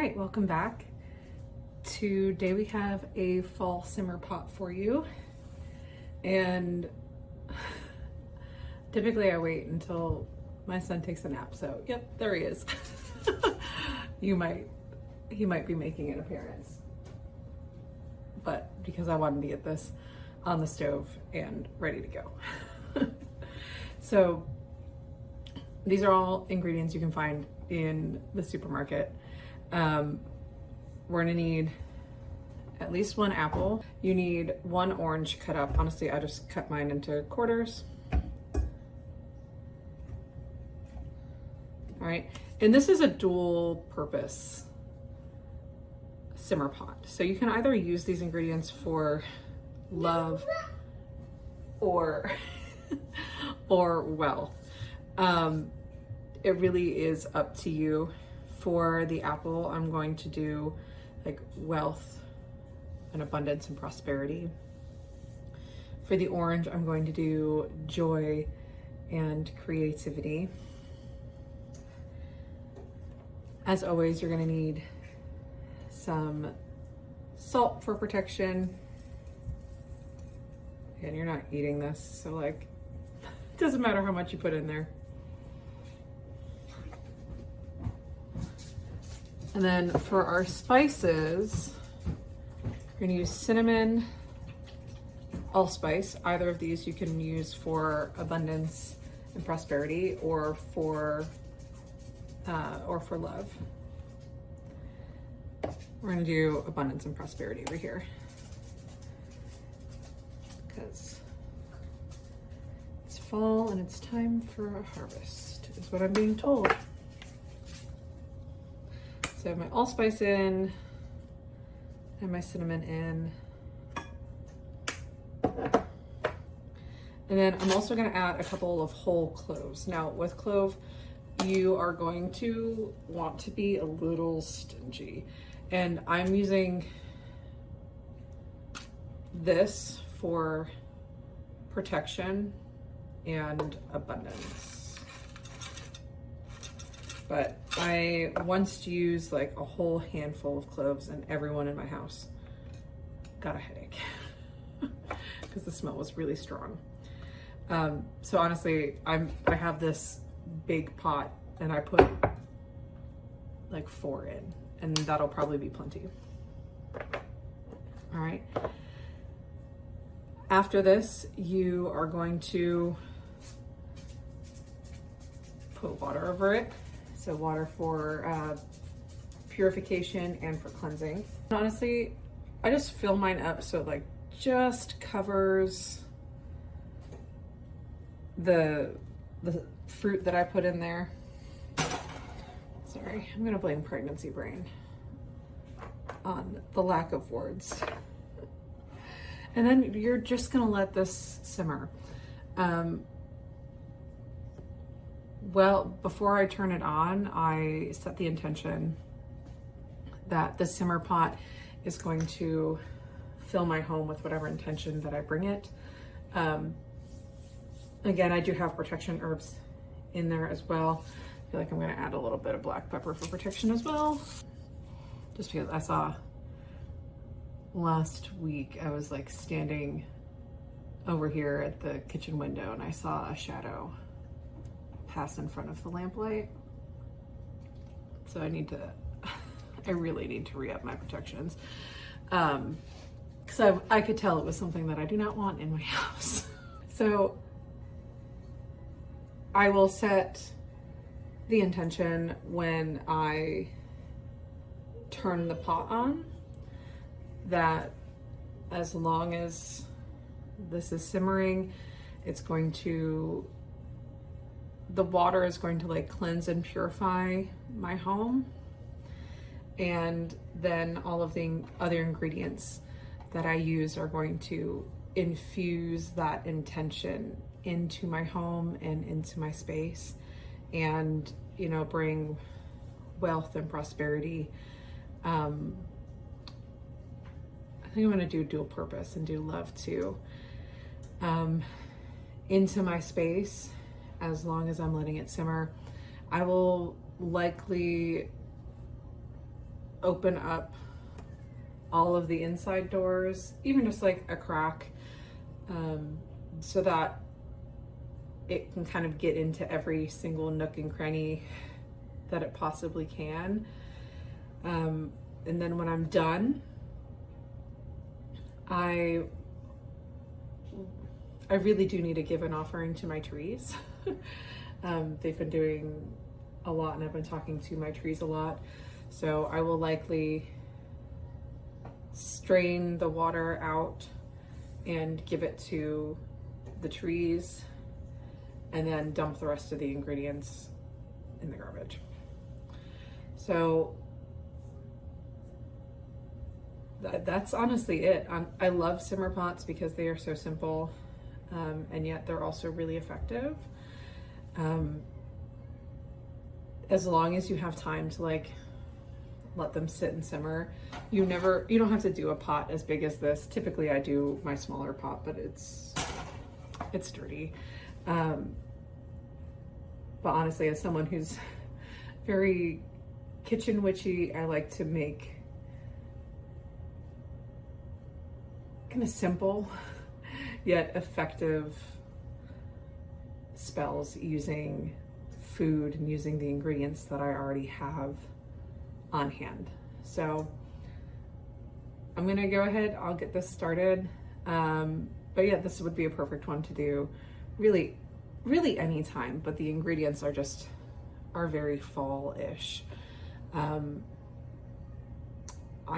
right, welcome back. Today we have a fall simmer pot for you. And typically I wait until my son takes a nap. So, yep, there he is. He might be making an appearance. But because I wanted to get this on the stove and ready to go. So these are all ingredients you can find in the supermarket. We're gonna need at least one apple. You need one orange cut up. Honestly, I just cut mine into quarters. All right, and this is a dual purpose simmer pot. So you can either use these ingredients for love or wealth. It really is up to you. For the apple, I'm going to do like wealth and abundance and prosperity. For the orange, I'm going to do joy and creativity. As always, you're going to need some salt for protection. And you're not eating this, so like, it doesn't matter how much you put in there. And then for our spices, we're gonna use cinnamon, allspice. Either of these you can use for abundance and prosperity, or for love. We're gonna do abundance and prosperity over here, because it's fall and it's time for a harvest, is what I'm being told. So I have my allspice in and my cinnamon in. And then I'm also gonna add a couple of whole cloves. Now with clove, you are going to want to be a little stingy. And I'm using this for protection and abundance. But I once used like a whole handful of cloves and everyone in my house got a headache because the smell was really strong. So honestly, I have this big pot and I put like 4 in, and that'll probably be plenty. All right. After this, you are going to put water over it. So water for purification and for cleansing. Honestly, I just fill mine up so it like just covers the fruit that I put in there. Sorry, I'm gonna blame pregnancy brain on the lack of words. And then you're just gonna let this simmer. Well, before I turn it on, I set the intention that the simmer pot is going to fill my home with whatever intention that I bring it. Again, I do have protection herbs in there as well. I feel like I'm gonna add a little bit of black pepper for protection as well. Just because I saw last week, I was like standing over here at the kitchen window and I saw a shadow pass in front of the lamplight. So I really need to re-up my protections. Because I could tell it was something that I do not want in my house. So I will set the intention when I turn the pot on, that as long as this is simmering, the water is going to like cleanse and purify my home. And then all of the other ingredients that I use are going to infuse that intention into my home and into my space, and, you know, bring wealth and prosperity. I think I'm gonna do dual purpose and do love too, into my space. As long as I'm letting it simmer, I will likely open up all of the inside doors, even just like a crack, so that it can kind of get into every single nook and cranny that it possibly can. And then when I'm done, I really do need to give an offering to my trees. They've been doing a lot, and I've been talking to my trees a lot. So I will likely strain the water out and give it to the trees, and then dump the rest of the ingredients in the garbage. So that's honestly it. I love simmer pots because they are so simple, and yet they're also really effective. As long as you have time to like let them sit and simmer, you don't have to do a pot as big as this. Typically I do my smaller pot, but it's dirty. But honestly, as someone who's very kitchen witchy, I like to make kind of simple yet effective spells using food and using the ingredients that I already have on hand. So I'm gonna go ahead, I'll get this started. But yeah, this would be a perfect one to do really anytime, but the ingredients are very fall-ish. I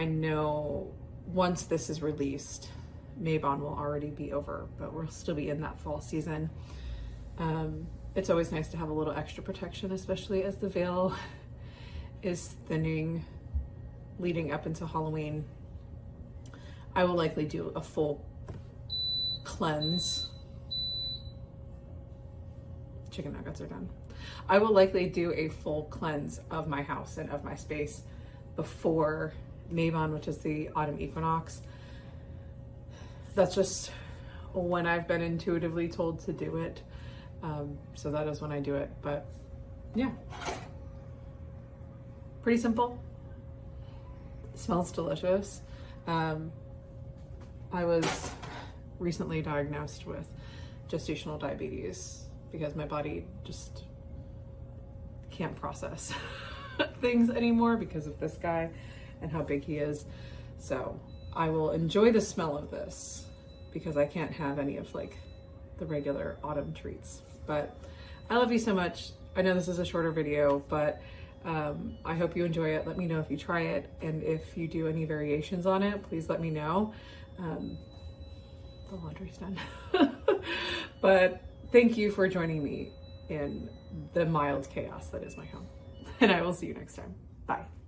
know once this is released, Mabon will already be over, but we'll still be in that fall season. It's always nice to have a little extra protection, especially as the veil is thinning leading up into Halloween. I will likely do a full cleanse. Chicken nuggets are done. I will likely do a full cleanse of my house and of my space before Mabon, which is the autumn equinox. That's just when I've been intuitively told to do it. So that is when I do it, but yeah. Pretty simple. It smells delicious. I was recently diagnosed with gestational diabetes because my body just can't process things anymore because of this guy and how big he is. So I will enjoy the smell of this because I can't have any of like the regular autumn treats. But I love you so much. I know this is a shorter video, but I hope you enjoy it. Let me know if you try it, and if you do any variations on it, please let me know. The laundry's done. But thank you for joining me in the mild chaos that is my home. And I will see you next time. Bye.